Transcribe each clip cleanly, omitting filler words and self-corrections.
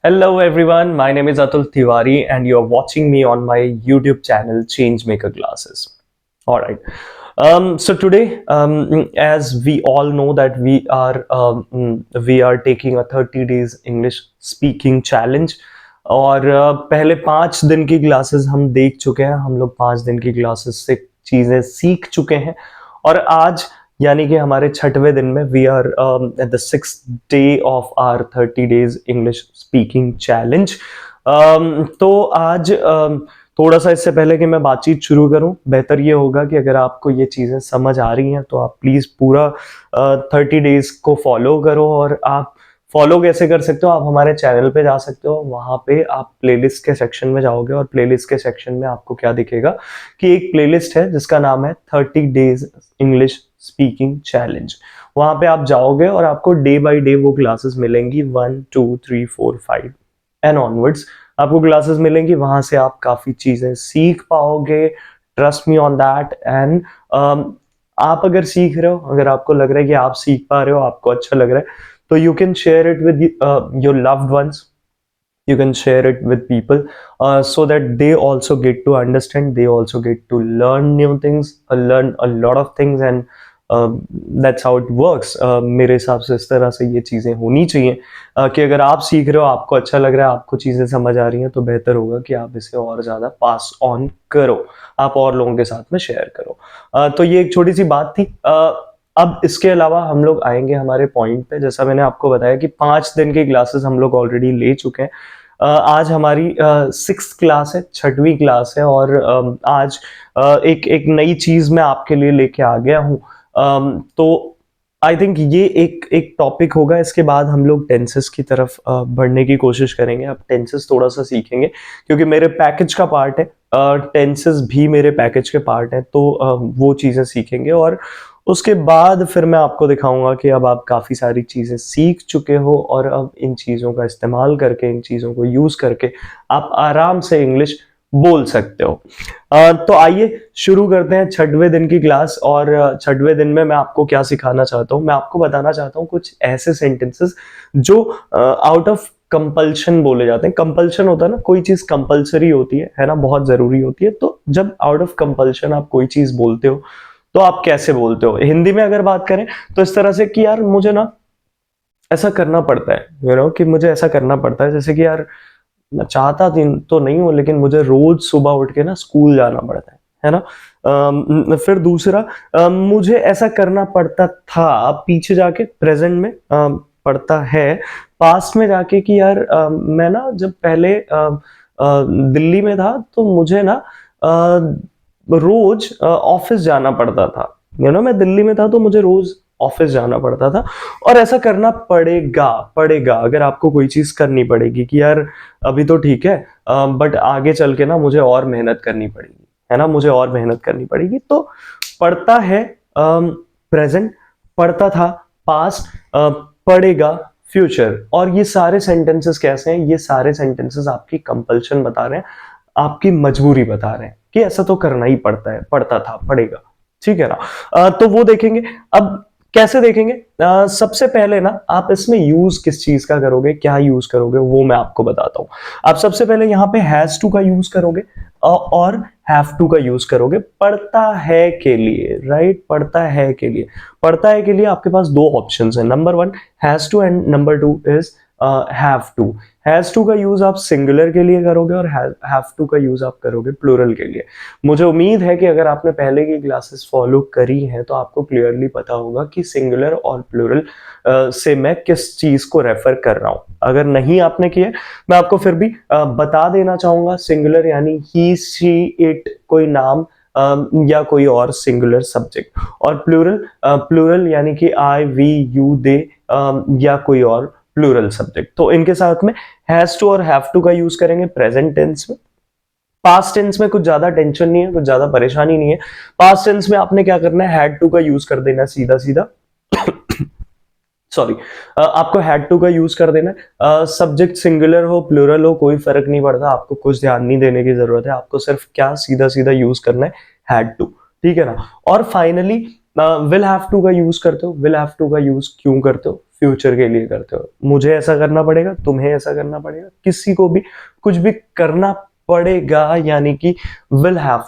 Hello everyone, my name is Atul Tiwari and you are watching me on my YouTube channel Changemaker Classes. Alright, so today, as we all know that we are taking a 30 days English speaking challenge. और पहले 5 दिन की classes हम देख चुके हैं, हम लोग 5 दिन की क्लासेस से चीज़ें सीख चुके हैं और आज यानी कि हमारे 6वें दिन में we are at the 6th day of our 30 days English speaking challenge. तो आज थोड़ा सा इससे पहले कि मैं बातचीत शुरू करूं, बेहतर ये होगा कि अगर आपको ये चीज़ें समझ आ रही हैं तो आप प्लीज़ पूरा 30 डेज को फॉलो करो। और आप फॉलो कैसे कर सकते हो? आप हमारे चैनल पे जा सकते हो, वहाँ पे आप प्लेलिस्ट के सेक्शन में जाओगे और प्लेलिस्ट के सेक्शन में आपको क्या दिखेगा कि एक प्लेलिस्ट है जिसका नाम है 30 डेज इंग्लिश स्पीकिंग चैलेंज। वहाँ पे आप जाओगे और आपको डे बाय डे वो क्लासेस मिलेंगी, 1 2 3 4 5 एंड ऑनवर्ड्स आपको क्लासेस मिलेंगी। वहाँ से आप काफ़ी चीज़ें सीख पाओगे, trust me on that. And आप अगर सीख रहे हो, अगर आपको लग रहा है कि आप सीख पा रहे हो, आपको अच्छा लग रहा है, तो you can share it with your loved ones. You can share it with people so that they also get to understand, they also get to learn new things, learn a lot of things, and that's how it works. मेरे हिसाब से इस तरह से ये चीज़ें होनी चाहिए कि अगर आप सीख रहे हो, आपको अच्छा लग रहा है, आपको चीज़ें समझ आ रही हैं, तो बेहतर होगा कि आप इसे और ज़्यादा पास ऑन करो, आप और लोगों के साथ में शेयर करो। तो ये एक छोटी सी बात थी। अब इसके अलावा हम लोग आएंगे हमारे पॉइंट पे। जैसा मैंने आपको बताया कि 5 दिन की क्लासेस हम लोग ऑलरेडी ले चुके हैं। आज हमारी 6th क्लास है, 6वीं क्लास है। और आज एक नई चीज़ मैं आपके लिए लेके आ गया हूँ। तो आई थिंक ये एक टॉपिक होगा। इसके बाद हम लोग टेंसेस की तरफ बढ़ने की कोशिश करेंगे। अब टेंसेस थोड़ा सा सीखेंगे क्योंकि मेरे पैकेज का पार्ट है, टेंसेस भी मेरे पैकेज के पार्ट है। तो वो चीज़ें सीखेंगे और उसके बाद फिर मैं आपको दिखाऊंगा कि अब आप काफ़ी सारी चीज़ें सीख चुके हो और अब इन चीज़ों का इस्तेमाल करके, इन चीज़ों को यूज़ करके आप आराम से इंग्लिश बोल सकते हो। तो आइए शुरू करते हैं 6वें दिन की क्लास। और 6वें दिन में मैं आपको क्या सिखाना चाहता हूँ, मैं आपको बताना चाहता हूँ कुछ ऐसे सेंटेंसेस जो आउट ऑफ कंपल्शन बोले जाते हैं। कंपल्शन होता है ना, कोई चीज़ कंपल्सरी होती है ना, बहुत ज़रूरी होती है। तो जब आउट ऑफ कंपल्शन आप कोई चीज़ बोलते हो तो आप कैसे बोलते हो? हिंदी में अगर बात करें तो इस तरह से कि यार मुझे ना ऐसा करना पड़ता है, कि मुझे ऐसा करना पड़ता है। जैसे कि यार मैं चाहता तो नहीं हूँ, लेकिन मुझे रोज सुबह उठ के ना स्कूल जाना पड़ता है ना। फिर दूसरा, मुझे ऐसा करना पड़ता था, पीछे जाके प्रेजेंट में पड़ता है, पास्ट में जाके कि यार मैं ना जब पहले दिल्ली में था तो मुझे ना रोज ऑफिस जाना पड़ता था। मैं दिल्ली में था तो मुझे रोज ऑफिस जाना पड़ता था। और ऐसा करना पड़ेगा पड़ेगा अगर आपको कोई चीज करनी पड़ेगी कि यार अभी तो ठीक है, बट आगे चल के ना मुझे और मेहनत करनी पड़ेगी, है ना, मुझे और मेहनत करनी पड़ेगी। तो पढ़ता है प्रेजेंट, पढ़ता था पास्ट, पढ़ेगा फ्यूचर। और ये सारे सेंटेंसेस कैसे हैं? ये सारे सेंटेंसेस आपकी कंपल्शन बता रहे हैं, आपकी मजबूरी बता रहे हैं कि ऐसा तो करना ही पड़ता है, पढ़ता था, पढ़ेगा। ठीक है ना। तो वो देखेंगे। अब कैसे देखेंगे? सबसे पहले ना आप इसमें यूज किस चीज का करोगे, क्या यूज करोगे, वो मैं आपको बताता हूं। आप सबसे पहले यहाँ पे हैज टू का यूज करोगे और हैव टू का यूज करोगे पढ़ता है के लिए, राइट। पढ़ता है के लिए, पढ़ता है के लिए आपके पास दो ऑप्शंस है, number 1 has to and number 2 is have to. Has to का यूज आप सिंगुलर के लिए करोगे और हैव टू का यूज आप करोगे प्लूरल के लिए। मुझे उम्मीद है कि अगर आपने पहले की क्लासेस फॉलो करी हैं तो आपको क्लियरली पता होगा कि सिंगुलर और प्लूरल से मैं किस चीज को रेफर कर रहा हूं। अगर नहीं आपने किया, मैं आपको फिर भी बता देना चाहूंगा। सिंगुलर यानी ही, शी, इट, कोई नाम या कोई और सिंगुलर सब्जेक्ट। और प्लूरल, प्लूरल यानी कि आई, वी, यू, दे या कोई और प्लूरल सब्जेक्ट। तो इनके साथ में हैज टू और हैव टू का यूज करेंगे प्रेजेंट टेंस में। पास्ट टेंस में कुछ ज्यादा टेंशन नहीं है, कुछ ज्यादा परेशानी नहीं है। पास्ट टेंस में आपने क्या करना है, हैड टू का यूज कर देना सीधा सीधा। सॉरी, आपको हैड टू का यूज कर देना है। सब्जेक्ट सिंगुलर हो प्लूरल हो कोई फर्क नहीं पड़ता, आपको कुछ ध्यान नहीं देने की जरूरत है। आपको सिर्फ क्या सीधा सीधा यूज करना है, हैड टू। ठीक है ना। और फाइनली विल हैव टू का यूज करते हो। विल हैव टू का यूज क्यों करते हो? फ्यूचर के लिए करते हो। मुझे ऐसा करना पड़ेगा, तुम्हें ऐसा करना पड़ेगा, किसी को भी कुछ भी करना पड़ेगा, यानी कि विल हैव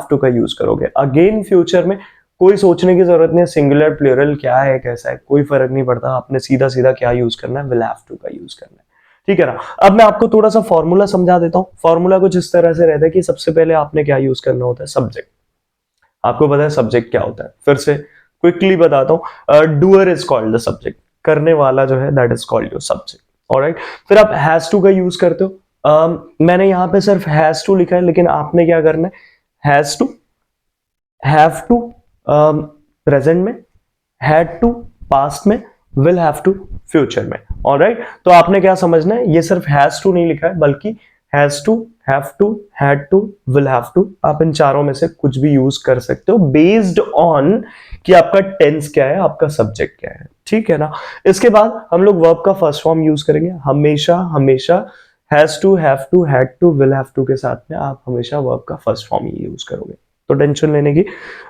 टू का यूज करोगे। अगेन फ्यूचर में कोई सोचने की जरूरत नहीं है सिंगुलर प्लूरल क्या है कैसा है, कोई फर्क नहीं पड़ता, आपने सीधा सीधा क्या यूज करना है, विल हैव टू का यूज करना है। ठीक है ना। अब मैं आपको थोड़ा सा फॉर्मूला समझा देता हूँ। फॉर्मूला कुछ इस तरह से रहता है कि सबसे पहले आपने क्या यूज करना होता है, सब्जेक्ट। आपको पता है सब्जेक्ट क्या होता है, फिर से क्विकली बताता हूँ। Doer is called the subject, करने वाला जो है that is called your subject. Alright, फिर आप हैज टू का यूज करते हो। मैंने यहां पे सिर्फ हैज टू लिखा है, लेकिन आपने क्या करना है, has to, have to present में, हैड टू पास्ट में, विल हैव टू फ्यूचर में। ऑलराइट, तो आपने क्या समझना है, ये सिर्फ हैज टू नहीं लिखा है, बल्कि has to, have to, had to, will have to, आप इन चारों में से कुछ भी यूज कर सकते हो बेस्ड ऑन कि आपका टेंस क्या है, आपका सब्जेक्ट क्या है। ठीक है ना। इसके बाद हम लोग वर्ब का फर्स्ट फॉर्म यूज करेंगे। हमेशा हमेशा has to, have to, had to, will have to के साथ में आप हमेशा वर्ब का फर्स्ट फॉर्म ही यूज करोगे, तो टेंशन लेने की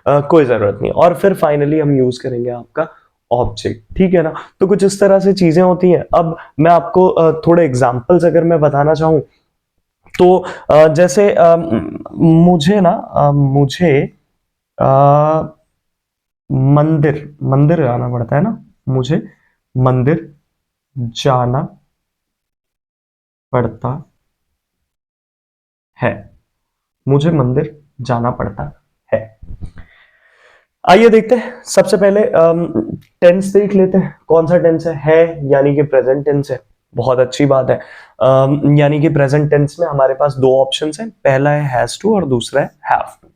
कोई जरूरत नहीं। और फिर फाइनली हम यूज करेंगे आपका ऑब्जेक्ट। ठीक है ना। तो कुछ इस तरह से चीजें होती हैं। अब मैं आपको थोड़े एग्जांपल्स अगर मैं बताना चाहूं तो जैसे मुझे ना मुझे मंदिर मंदिर जाना पड़ता है ना, मुझे मंदिर जाना पड़ता है, मुझे मंदिर जाना पड़ता है। आइए देखते हैं, सबसे पहले टेंस देख लेते हैं। कौन सा टेंस है यानी कि प्रेजेंट टेंस है। बहुत अच्छी बात है। यानी कि प्रेजेंट टेंस में हमारे पास दो ऑप्शंस हैं, पहला है हैज टू और दूसरा है हैव टू।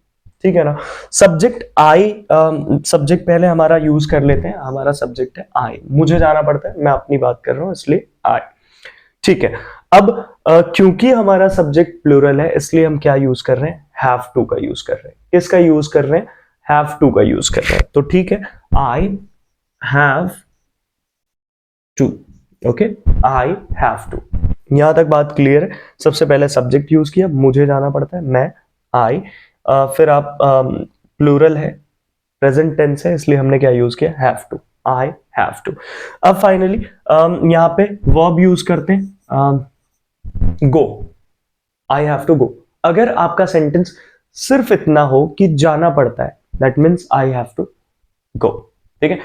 ठीक है ना। सब्जेक्ट आई, सब्जेक्ट पहले हमारा यूज कर लेते हैं। हमारा सब्जेक्ट है आई, मुझे जाना पड़ता है, मैं अपनी बात कर रहा हूं इसलिए आई। ठीक है। अब क्योंकि हमारा सब्जेक्ट प्लूरल है इसलिए हम क्या यूज कर रहे हैं, हैव टू का यूज कर रहे हैं। किसका यूज कर रहे हैं, हैव टू का यूज कर रहे हैं। तो ठीक है, I have to. Okay, I have to. यहां तक बात क्लियर है। सबसे पहले सब्जेक्ट यूज किया, मुझे जाना पड़ता है, मैं, आई। फिर आप प्लूरल है, प्रेजेंट टेंस है, इसलिए हमने क्या यूज किया, have to, I have to. अब फाइनली यहां पे वर्ब यूज करते हैं, गो, आई हैव टू गो। अगर आपका सेंटेंस सिर्फ इतना हो कि जाना पड़ता है, that means I have to go. ठीक है।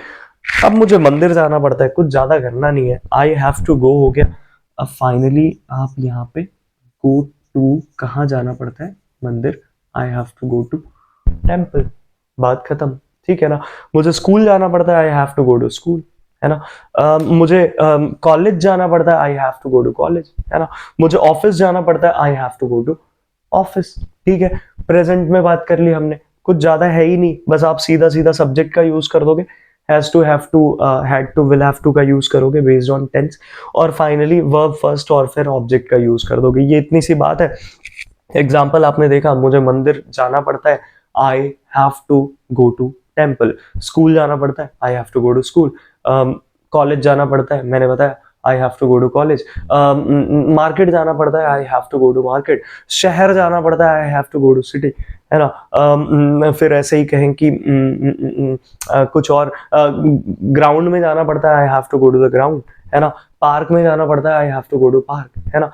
अब मुझे मंदिर जाना पड़ता है, कुछ ज्यादा करना नहीं है, आई हैव टू गो हो गया। अब फाइनली आप यहाँ पे गो टू, कहाँ जाना पड़ता है, मंदिर, I have to go to temple, बात खत्म। ठीक है ना। मुझे स्कूल जाना पड़ता है, I have to go to school, है ना। मुझे कॉलेज जाना पड़ता है, I have to go to college, है ना। मुझे ऑफिस जाना पड़ता है, I have to go to office. ठीक है। प्रेजेंट में बात कर ली हमने, कुछ ज्यादा है ही नहीं, बस आप सीधा सीधा सब्जेक्ट का यूज कर दोगे, has to, have to, had to, will have to का यूज करोगे बेस्ड ऑन टेंस, और फाइनली वर्ब फर्स्ट और फिर ऑब्जेक्ट का यूज कर दोगे। ये इतनी सी बात है। एग्जाम्पल आपने देखा, मुझे मंदिर जाना पड़ता है, I have to go to temple. School जाना पड़ता है, I have to go to school. College जाना पड़ता है, मैंने बताया, I have to go to college. Market जाना पड़ता है, I have to go to market. शहर जाना पड़ता है, I have to go to city, है ना। फिर ऐसे ही कहें कि कुछ और, ग्राउंड में जाना पड़ता है, I have to go to the ground, है ना। पार्क में जाना पड़ता है, I have to go to park, है ना।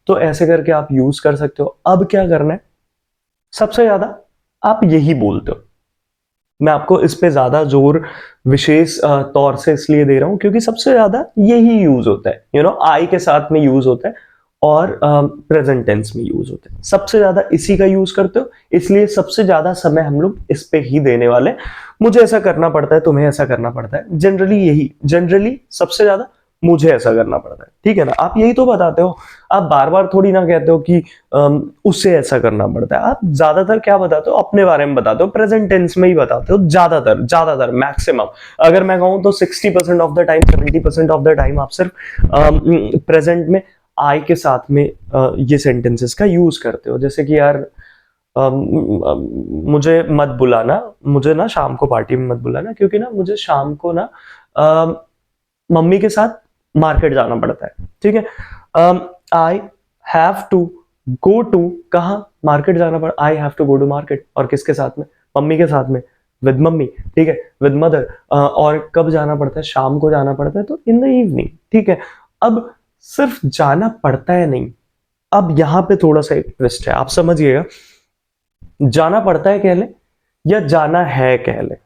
तो ऐसे करके आप यूज कर सकते हो। अब क्या करना है, सबसे ज्यादा आप यही बोलते हो। मैं आपको इस पे ज्यादा जोर विशेष तौर से इसलिए दे रहा हूं क्योंकि सबसे ज्यादा यही यूज होता है, यू नो, आई के साथ में यूज होता है और प्रेजेंट टेंस में यूज होता है। सबसे ज्यादा इसी का यूज करते हो, इसलिए सबसे ज्यादा समय हम लोग इस पे ही देने वाले। मुझे ऐसा करना पड़ता है, तुम्हें ऐसा करना पड़ता है, जनरली यही, जनरली सबसे ज्यादा मुझे ऐसा करना पड़ता है। ठीक है ना। आप यही तो बताते हो, आप बार बार थोड़ी ना कहते हो कि उससे ऐसा करना पड़ता है। आप ज्यादातर क्या बताते हो, अपने बारे में बताते हो, प्रेजेंट टेंस में ही बताते हो, ज्यादातर ज्यादातर मैक्सिमम। अगर मैं कहूं तो 60% of the time, 70% of the time आप सिर्फ प्रेजेंट में आई के साथ में ये सेंटेंसेस का यूज करते हो। जैसे कि यार मुझे मत बुलाना, मुझे ना शाम को पार्टी में मत बुलाना, क्योंकि ना मुझे शाम को ना मम्मी के साथ मार्केट जाना पड़ता है। ठीक है। I have to go to, कहा, मार्केट जाना पड़ा, I have to go to market, और किसके साथ में, मम्मी के साथ में। विद मम्मी, ठीक है, विद मदर। और कब जाना पड़ता है, शाम को जाना पड़ता है, तो इन द इवनिंग, ठीक है। अब सिर्फ जाना पड़ता है नहीं, अब यहां पे थोड़ा सा एक ट्विस्ट है, आप समझिएगा। जाना पड़ता है कह ले या जाना है कह ले,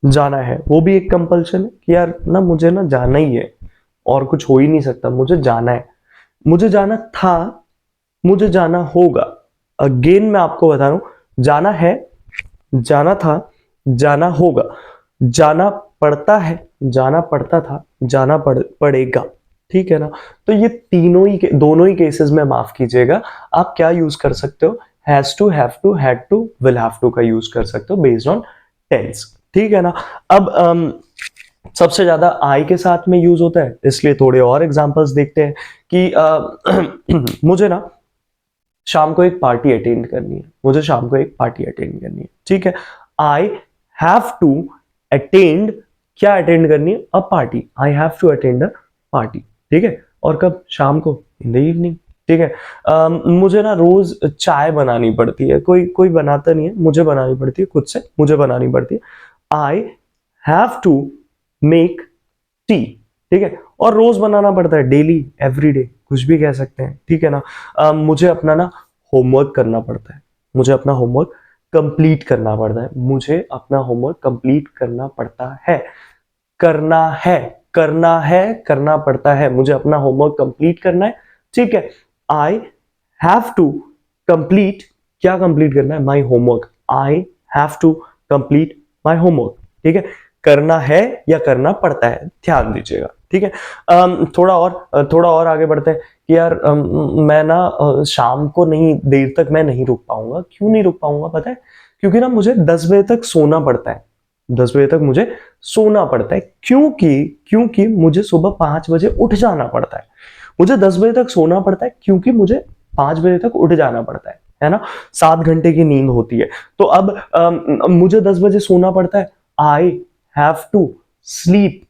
जाना है वो भी एक कंपल्शन है कि यार ना मुझे ना जाना ही है और कुछ हो ही नहीं सकता, मुझे जाना है। मुझे जाना था, मुझे जाना होगा। अगेन मैं आपको बता रहा हूं, जाना है, जाना था, जाना होगा, जाना पड़ता है, जाना पड़ता था, पड़ेगा, ठीक है ना। तो ये तीनों ही दोनों ही केसेस में माफ कीजिएगा, आप क्या यूज कर सकते हो, has to, have to, had to, will have to का यूज कर सकते हो बेस्ड ऑन टेंस, ठीक है ना। अब सबसे ज्यादा आई के साथ में यूज होता है, इसलिए थोड़े और एग्जांपल्स देखते हैं कि मुझे ना शाम को एक पार्टी अटेंड करनी है, मुझे शाम को एक पार्टी अटेंड करनी है, ठीक है। आई हैव टू अटेंड, क्या अटेंड करनी है, a party, I have to attend a party, ठीक है। और कब, शाम को, इन द इवनिंग, ठीक है। मुझे ना रोज चाय बनानी पड़ती है, कोई कोई बनाता नहीं है, मुझे बनानी पड़ती है, खुद से मुझे बनानी पड़ती है। I have to make tea, ठीक है। और रोज बनाना पड़ता है, डेली, एवरीडे, कुछ भी कह सकते हैं, ठीक है ना। मुझे अपना ना होमवर्क करना पड़ता है, मुझे अपना होमवर्क कंप्लीट करना पड़ता है, मुझे अपना होमवर्क कंप्लीट करना पड़ता है, करना है, करना है, करना पड़ता है, मुझे अपना होमवर्क कंप्लीट करना है, ठीक है। आई हैव टू कंप्लीट, क्या कंप्लीट करना है, my homework, I have to complete my homework, ठीक है। करना है या करना पड़ता है, ध्यान दीजिएगा, ठीक है। थोड़ा और आगे बढ़ते हैं कि यार मैं ना शाम को नहीं, देर तक मैं नहीं रुक पाऊंगा। क्यों नहीं रुक पाऊंगा पता है, क्योंकि ना मुझे 10 बजे तक सोना पड़ता है, 10 बजे तक मुझे सोना पड़ता है, क्योंकि क्योंकि मुझे सुबह 5 बजे उठ जाना पड़ता है। मुझे 10 बजे तक सोना पड़ता है क्योंकि मुझे 5 बजे तक उठ जाना पड़ता है ना। 7 घंटे की नींद होती है, तो अब मुझे 10 बजे सोना पड़ता है, I have to sleep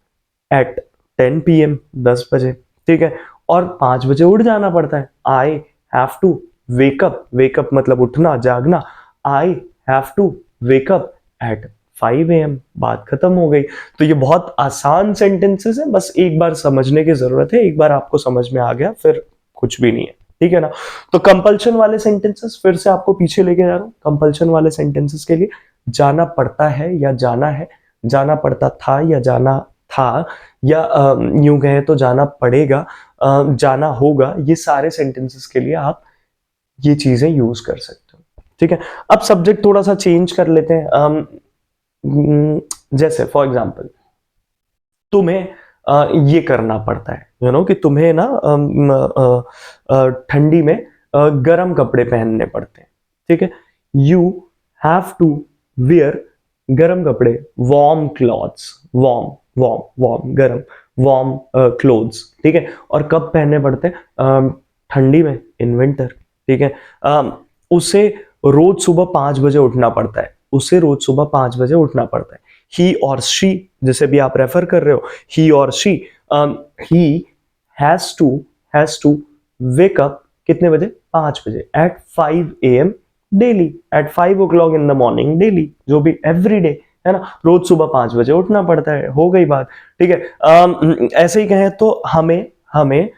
at 10 PM, 10 बजे, ठीक है। और 5 बजे उठ जाना पड़ता है, I have to wake up, wake up मतलब उठना, जागना, I have to wake up at 5 AM, बात खत्म हो गई। तो ये बहुत आसान सेंटेंसेस है, बस एक बार समझने की जरूरत है, एक बार आपको समझ में आ गया फिर कुछ भी नहीं है, ठीक है ना। तो कंपल्शन वाले सेंटेंसेस फिर से आपको पीछे लेके जा रहा हूं। कंपल्शन वाले सेंटेंसेस के लिए जाना पड़ता है या जाना है, जाना पड़ता था या जाना था, या यूं कहें तो जाना पड़ेगा, जाना होगा, ये सारे सेंटेंसेस के लिए आप ये चीजें यूज कर सकते हो, ठीक है। अब सब्जेक्ट थोड़ा सा चेंज कर लेते हैं। जैसे फॉर एग्जांपल, तुम्हें ये करना पड़ता है, कि तुम्हें ना ठंडी में गर्म कपड़े पहनने पड़ते हैं, ठीक है। यू हैव टू वियर गर्म कपड़े, warm clothes, warm, warm, warm, गर्म, वार्म क्लोथ्स, ठीक है। और कब पहनने पड़ते हैं, ठंडी में, इन विंटर, ठीक है। उसे रोज सुबह 5 बजे उठना पड़ता है, उसे रोज सुबह 5 बजे उठना पड़ता है। ही और शी, जैसे भी आप रेफर कर रहे हो, ही और she, he has to, wake up कितने बजे, 5 बजे, at 5 AM daily, at 5 o'clock in the morning daily, जो भी एवरी डे, है ना। रोज सुबह 5 बजे उठना पड़ता है, हो गई बात, ठीक है। ऐसे ही कहें तो हमें हमें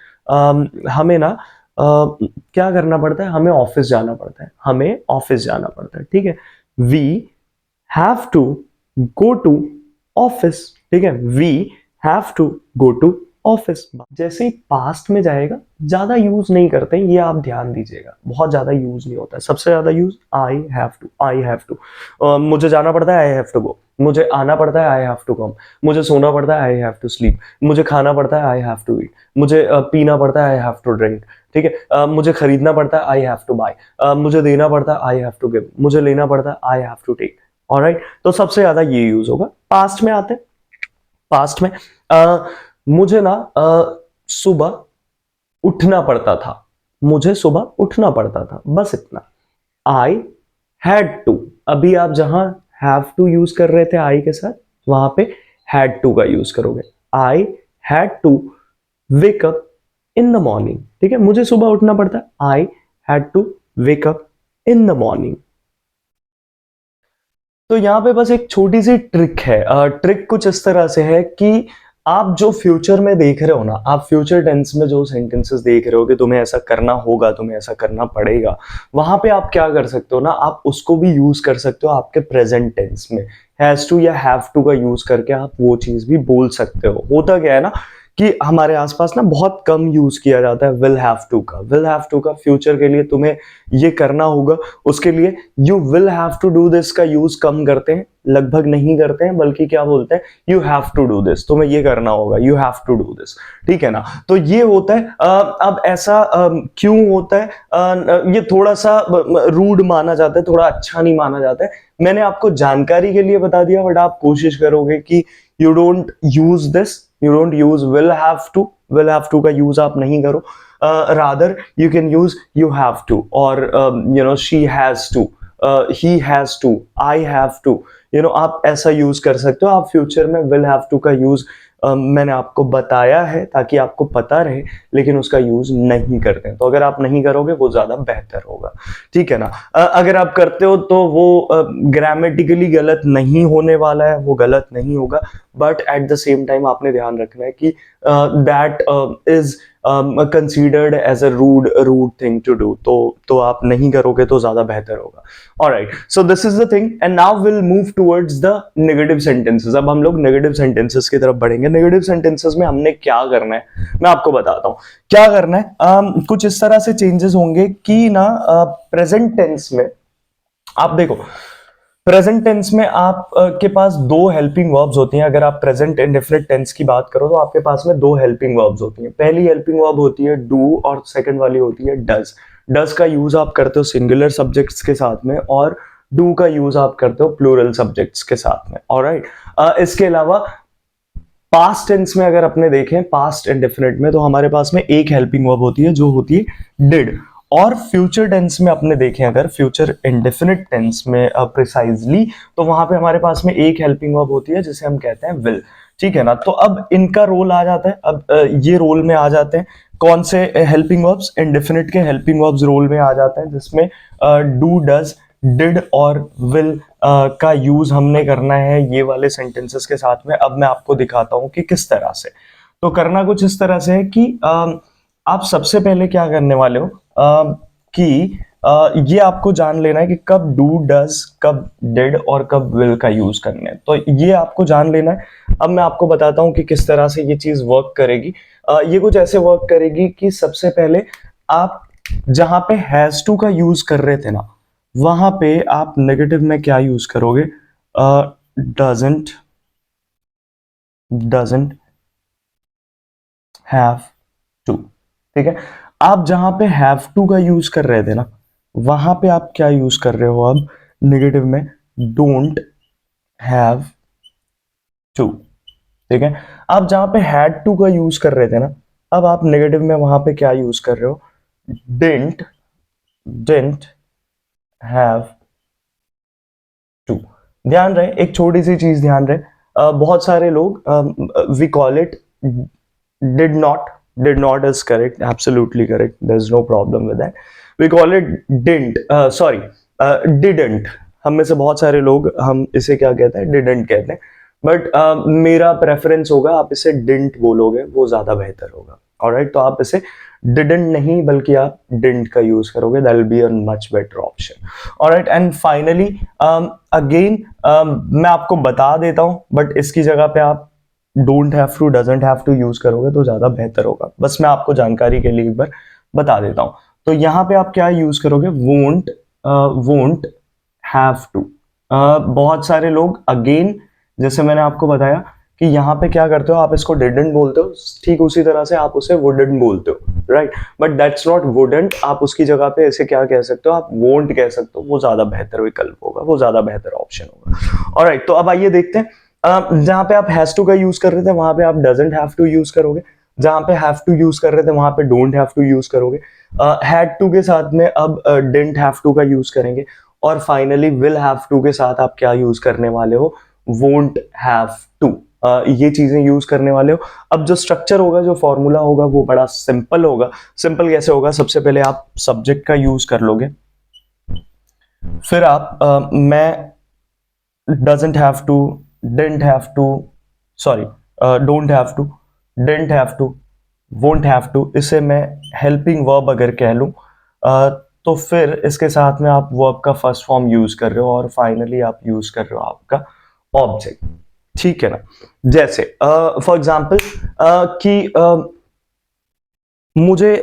हमें ना क्या करना पड़ता है, हमें ऑफिस जाना पड़ता है, हमें ऑफिस जाना पड़ता है, ठीक है। We have to go to office, ठीक है, we have to go to office. जैसे ही पास्ट में जाएगा ज्यादा यूज नहीं करते हैं, ये आप ध्यान दीजिएगा, बहुत ज्यादा यूज नहीं होता है। सबसे ज्यादा use I have to, I have to, मुझे जाना पड़ता है, आई हैव टू गो, मुझे आना पड़ता है, आई हैव टू कम, मुझे सोना पड़ता है, आई हैव टू स्लीप, मुझे खाना पड़ता है, आई हैव टू ईट, मुझे पीना पड़ता है, आई हैव टू ड्रिंक, ठीक है। मुझे खरीदना पड़ता है, आई हैव टू बाय, मुझे देना पड़ता है, आई हैव टू गिव, मुझे लेना पड़ता है, I have to take. Alright, तो सबसे ज्यादा ये यूज होगा। पास्ट में आते हैं, पास्ट में मुझे ना सुबह उठना पड़ता था, मुझे सुबह उठना पड़ता था, बस इतना। आई हैड टू, अभी आप जहां हैव टू यूज कर रहे थे आई के साथ, वहां पे हैड टू का यूज करोगे। I had to wake up in the morning, ठीक है, मुझे सुबह उठना पड़ता है, I had to wake up in the morning. तो यहाँ पे बस एक छोटी सी ट्रिक है। ट्रिक कुछ इस तरह से है कि आप जो फ्यूचर में देख रहे हो ना, आप फ्यूचर टेंस में जो सेंटेंसेस देख रहे हो कि तुम्हें ऐसा करना होगा, तुम्हें ऐसा करना पड़ेगा, वहां पे आप क्या कर सकते हो ना, आप उसको भी यूज कर सकते हो आपके प्रेजेंट टेंस में। हैज टू या हैव टू का यूज करके आप वो चीज भी बोल सकते हो। होता क्या है ना कि हमारे आसपास ना बहुत कम यूज किया जाता है विल हैव टू का। विल हैव टू का फ्यूचर के लिए तुम्हें ये करना होगा, उसके लिए you will have to do this का यूज कम करते हैं, लगभग नहीं करते हैं, बल्कि क्या बोलते हैं, you have to do this, तुम्हें ये करना होगा, you have to do this. ठीक है ना, तो ये होता है। अब ऐसा क्यों होता है? ये थोड़ा सा रूड माना जाता है, थोड़ा अच्छा नहीं माना जाता है। मैंने आपको जानकारी के लिए बता दिया, बट आप कोशिश करोगे कि you don't use this, you don't use will have to. Will have to का यूज आप नहीं करो। Rather you can use you have to, और she has to, he has to, I have to, आप ऐसा यूज कर सकते हो। आप फ्यूचर में विल हैव टू का यूज मैंने आपको बताया है ताकि आपको पता रहे, लेकिन उसका यूज नहीं करते हैं। तो अगर आप नहीं करोगे वो ज्यादा बेहतर होगा। ठीक है ना। अगर आप करते हो तो वो ग्रामेटिकली गलत नहीं होने वाला है, वो गलत नहीं होगा, but at the same time आपने ध्यान रखना है कि that is considered as a rude thing to do. तो आप नहीं करोगे तो ज्यादा बेहतर होगा। Alright, so this is the thing, and now will move towards the negative sentences. अब हम लोग नेगेटिव सेंटेंसेस की तरफ बढ़ेंगे। नेगेटिव सेंटेंसेस में हमने क्या करना है, मैं आपको बताता हूं क्या करना है। कुछ इस तरह से चेंजेस होंगे कि ना प्रेजेंट टेंस में आप देखो, प्रेजेंट टेंस में आप के पास दो हेल्पिंग वर्ब्स होती हैं। अगर आप प्रेजेंट इंडेफिनिट टेंस की बात करो तो आपके पास में दो हेल्पिंग वर्ब्स होती हैं। पहली हेल्पिंग वर्ब होती है डू, और सेकंड वाली होती है डज। डज का यूज आप करते हो सिंगुलर सब्जेक्ट्स के साथ में, और डू का यूज आप करते हो प्लूरल सब्जेक्ट्स के साथ में। ऑलराइट, इसके अलावा पास्ट टेंस में अगर अपने देखें, पास्ट इंडेफिनिट में, तो हमारे पास में एक हेल्पिंग वर्ब होती है जो होती है डिड। और फ्यूचर टेंस में अपने देखें, अगर फ्यूचर इंडेफिनिट टेंस में प्रिसाइजली, तो वहां पे हमारे पास में एक हेल्पिंग वर्ब होती है जिसे हम कहते हैं विल। ठीक है ना। तो अब इनका रोल आ जाता है, अब ये रोल में आ जाते हैं कौन से हेल्पिंग वर्ब्स, इंडेफिनिट के हेल्पिंग वर्ब्स रोल में आ जाते हैं, जिसमें डू, डज, डिड और विल का यूज हमने करना है ये वाले सेंटेंसेस के साथ में। अब मैं आपको दिखाता हूं कि किस तरह से। तो करना कुछ इस तरह से है कि आप सबसे पहले क्या करने वाले हो कि ये आपको जान लेना है कि कब डू, डज, कब डिड और कब विल का यूज करना है। तो ये आपको जान लेना है। अब मैं आपको बताता हूं कि किस तरह से ये चीज वर्क करेगी। ये कुछ ऐसे वर्क करेगी कि सबसे पहले आप जहां पे हैज टू का यूज कर रहे थे ना, वहां पे आप नेगेटिव में क्या यूज करोगे, डजंट, डजंट हैव टू। ठीक है। आप जहां पे हैव टू का यूज कर रहे थे ना, वहां पे आप क्या यूज कर रहे हो अब नेगेटिव में, डोंट हैव टू। ठीक है। आप जहां पे हैड टू का यूज कर रहे थे ना, अब आप नेगेटिव में वहां पे क्या यूज कर रहे हो, डिडंट, डिडंट हैव टू। ध्यान रहे, एक छोटी सी चीज ध्यान रहे, बहुत सारे लोग we call it did not. Did not is correct, absolutely correct, there's no problem with that. We call it didn't, sorry, didn't। हम में से बहुत सारे लोग हम इसे क्या कहते हैं, didn't कहते हैं, बट मेरा प्रेफरेंस होगा आप इसे didn't बोलोगे, वो ज्यादा बेहतर होगा। ऑलराइट, तो आप इसे didn't नहीं बल्कि आप didn't का यूज करोगे, that will be a much better option. Alright, and finally again मैं आपको बता देता हूं, बट इसकी जगह पे आप don't have to, doesn't have to use करोगे तो ज्यादा बेहतर होगा। बस मैं आपको जानकारी के लिए एक बार बता देता हूं। तो यहां पे आप क्या यूज करोगे, वोंट, वोंट हैव टू। बहुत सारे लोग अगेन, जैसे मैंने आपको बताया कि यहाँ पे क्या करते हो, आप इसको डिडंट बोलते हो, ठीक उसी तरह से आप उसे वुडंट बोलते हो, right, but that's not wouldn't. आप उसकी जगह पे इसे क्या कह सकते हो, आप वोंट कह सकते हो, वो ज्यादा बेहतर विकल्प होगा, वो ज्यादा बेहतर ऑप्शन होगा। ऑलराइट, तो अब आइए देखते हैं, जहां पे आप हैज टू का यूज कर रहे थे वहां पे आप डजंट हैव टू यूज करोगे, जहां पे हैव टू यूज कर रहे थे वहां पे डोंट हैव टू यूज करोगे, हैड टू के साथ में अब डिडंट हैव टू का यूज करेंगे, और फाइनली विल हैव टू के साथ आप क्या यूज करने वाले हो, वोंट हैव टू। ये चीजें यूज करने वाले हो। अब जो स्ट्रक्चर होगा, जो फॉर्मूला होगा, वो बड़ा सिंपल होगा। सिंपल कैसे होगा, सबसे पहले आप सब्जेक्ट का यूज कर लोगे, फिर आप मैं doesn't have to, didn't have to, sorry, don't have to, didn't have to, won't have to, इसे मैं हेल्पिंग वर्ब अगर कह लूँ, तो फिर इसके साथ में आप वर्ब का फर्स्ट फॉर्म यूज कर रहे हो और फाइनली आप यूज कर रहे हो आपका ऑब्जेक्ट। ठीक है ना? जैसे फॉर एग्जाम्पल कि मुझे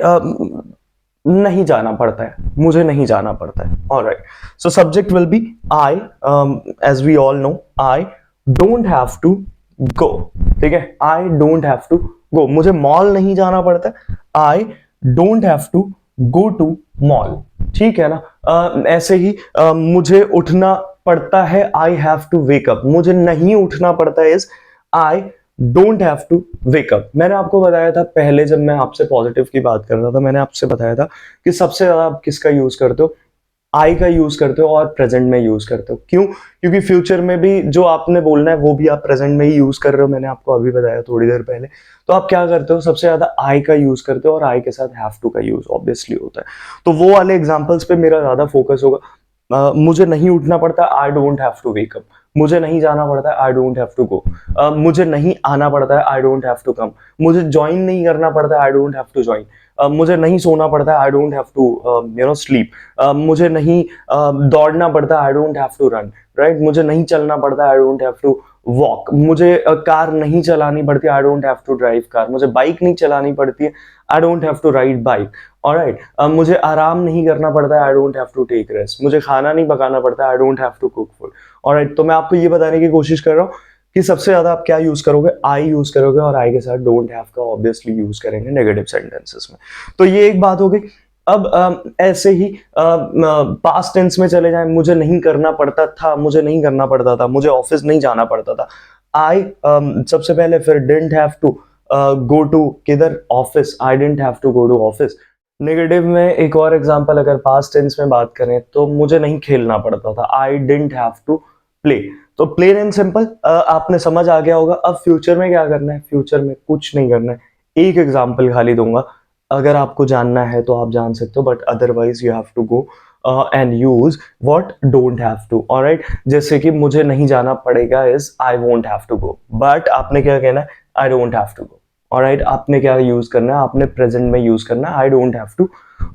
नहीं जाना पड़ता है, मुझे नहीं जाना पड़ता है। Alright, so subject will be I, as we all know, I don't have to go. ठीक है, I don't have to go, मुझे मॉल नहीं जाना पड़ता है, I don't have to go to mall. ठीक है ना? ऐसे ही मुझे उठना पड़ता है, I have to wake up, मुझे नहीं उठना पड़ता है is I don't have to wake up. मैंने आपको बताया था पहले जब मैं आपसे पॉजिटिव की बात कर रहा था, मैंने आपसे बताया था कि सबसे ज्यादा आप किसका यूज करते हो, आई का यूज करते हो और प्रेजेंट में यूज करते हो। क्यों? क्योंकि फ्यूचर में भी जो आपने बोलना है वो भी आप प्रेजेंट में ही यूज कर रहे हो, मैंने आपको अभी बताया थोड़ी देर पहले। तो आप क्या करते हो, सबसे ज्यादा आई का यूज करते हो और आई के साथ हैव टू का यूज ऑब्वियसली होता है। तो वो वाले एग्जांपल्स पे मेरा ज्यादा फोकस होगा। मुझे नहीं उठना पड़ता, I don't have to wake up, मुझे नहीं जाना पड़ता है, I don't have to go, मुझे नहीं आना पड़ता है, I don't have to come, मुझे ज्वाइन नहीं करना पड़ता है, I don't have to join, मुझे नहीं सोना पड़ता है, I don't have to sleep, मुझे नहीं दौड़ना पड़ता, I don't have to run, right, मुझे नहीं चलना पड़ता, I don't have to walk, मुझे कार नहीं चलानी पड़ती, I don't have to drive car, मुझे बाइक नहीं चलानी पड़ती है, I don't have to ride bike. Alright, मुझे आराम नहीं करना पड़ता है, I don't have to take rest, मुझे खाना नहीं पकाना पड़ता, I don't have to cook food. Alright, तो मैं आपको ये बताने की कोशिश कर रहा हूँ कि सबसे ज्यादा आप क्या यूज करोगे, आई यूज करोगे और आई के साथ डोंट हैव का ऑब्वियसली यूज करेंगे नेगेटिव सेंटेंसेस में। तो ये एक बात हो गई। अब ऐसे ही पास्ट टेंस में चले जाएं, मुझे नहीं करना पड़ता था, मुझे नहीं करना पड़ता था, मुझे ऑफिस नहीं जाना पड़ता था, आई सबसे पहले, फिर didn't have to go to किधर, office, I didn't have to go to office. Negative में एक और एग्जांपल अगर पास्ट टेंस में बात करें तो मुझे नहीं खेलना पड़ता था, I didn't have to play. तो प्लेन एंड सिंपल आपने समझ आ गया होगा। अब फ्यूचर में क्या करना है, फ्यूचर में कुछ नहीं करना है, एक एग्जांपल खाली दूंगा, अगर आपको जानना है तो आप जान सकते हो, but otherwise you have to go and use what, don't have to. Alright, जैसे कि मुझे नहीं जाना पड़ेगा is I won't have to go, but आपने क्या कहना है, I don't have to go. Alright, आपने क्या यूज करना है, आपने प्रेजेंट में यूज करना है, I don't have to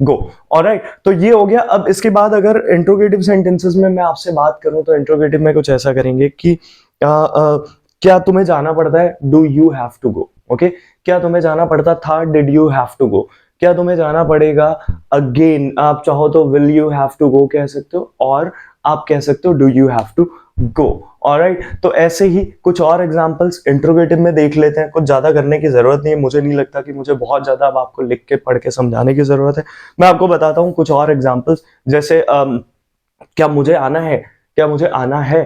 go. Alright, तो ये हो गया। अब इसके बाद अगर इंट्रोगेटिव सेंटेंसेस में मैं आपसे बात करूं तो इंट्रोगेटिव में कुछ ऐसा करेंगे कि क्या तुम्हें जाना पड़ता है, do you have to go. Okay, क्या तुम्हें जाना पड़ता था, did you have to go. क्या तुम्हें जाना पड़ेगा, अगेन आप चाहो तो will you have to go कह सकते हो, और आप कह सकते हो do you have to go. Alright, तो ऐसे ही कुछ और एग्जांपल्स इंट्रोगेटिव में देख लेते हैं। कुछ ज्यादा करने की जरूरत नहीं है, मुझे नहीं लगता कि मुझे बहुत ज्यादा अब आपको लिख के पढ़ के समझाने की जरूरत है। मैं आपको बताता हूँ कुछ और एग्जांपल्स, जैसे क्या मुझे आना है, क्या मुझे आना है,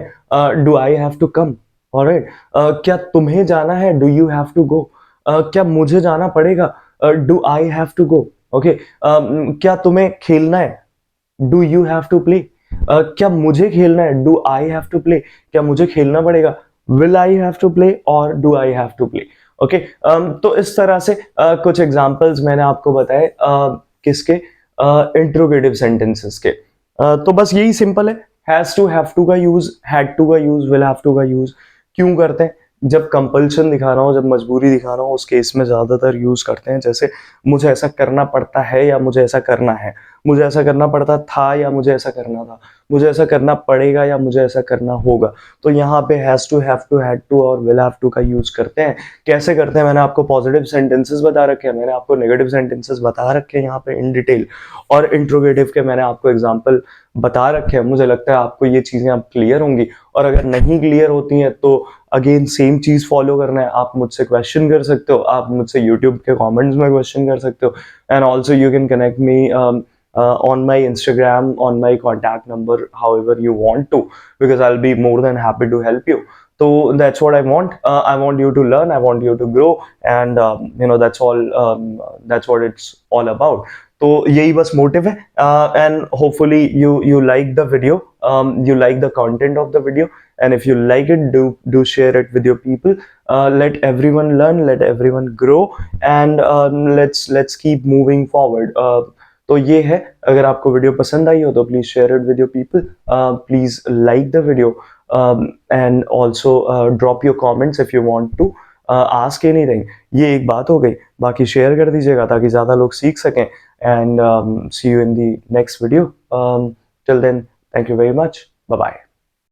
do I have to come. Alright, क्या तुम्हें जाना है, do you have to go. क्या मुझे जाना पड़ेगा, do I have to go. Okay, क्या तुम्हें खेलना है, do you have to play. क्या मुझे खेलना है, do I have to play. क्या मुझे खेलना पड़ेगा, will I have to play और do I have to play. Okay, तो इस तरह से कुछ एग्जांपल्स मैंने आपको बताए किसके, इंट्रोगेटिव सेंटेंसेस के। तो बस यही सिंपल है, हैज टू, हैव टू का यूज, हैड टू का यूज, विल हैव टू का यूज क्यों करते हैं, जब कंपल्शन दिखाना हो, जब मजबूरी दिखाना हो, उस केस में ज्यादातर यूज करते हैं। जैसे मुझे ऐसा करना पड़ता है या मुझे ऐसा करना है, मुझे ऐसा करना पड़ता था या मुझे ऐसा करना था, मुझे ऐसा करना पड़ेगा या मुझे ऐसा करना होगा। तो यहाँ पे has to, have to, had to और विल हैव टू का यूज करते हैं। कैसे करते हैं, मैंने आपको पॉजिटिव सेंटेंसेस बता रखे हैं, मैंने आपको नेगेटिव सेंटेंसेस बता रखे हैं यहाँ पे इन डिटेल, और इंट्रोगेटिव के मैंने आपको एग्जाम्पल बता रखे हैं। मुझे लगता है आपको ये चीजें अब क्लियर होंगी, और अगर नहीं क्लियर होती हैं तो अगेन सेम चीज फॉलो करना है, आप मुझसे क्वेश्चन कर सकते हो, आप मुझसे यूट्यूब के कमेंट्स में क्वेश्चन कर सकते हो, and also you can connect me on my Instagram, on my contact number, however you want to, because I'll be more than happy to help you. So that's what I want. I want you to learn, I want you to grow, and that's all. That's what it's all about. तो यही बस motive है, and hopefully you like the video, you like the content of the video, and if you like it, do share it with your people. Let everyone learn, let everyone grow, and let's keep moving forward. तो ये है, अगर आपको video पसंद आई हो तो please share it with your people, please like the video, and also drop your comments if you want to ask anything. ये एक बात हो गई, बाकी शेयर कर दीजिएगा ताकि ज़्यादा लोग सीख सकें. And see you in the next video. Till then, thank you very much. Bye bye.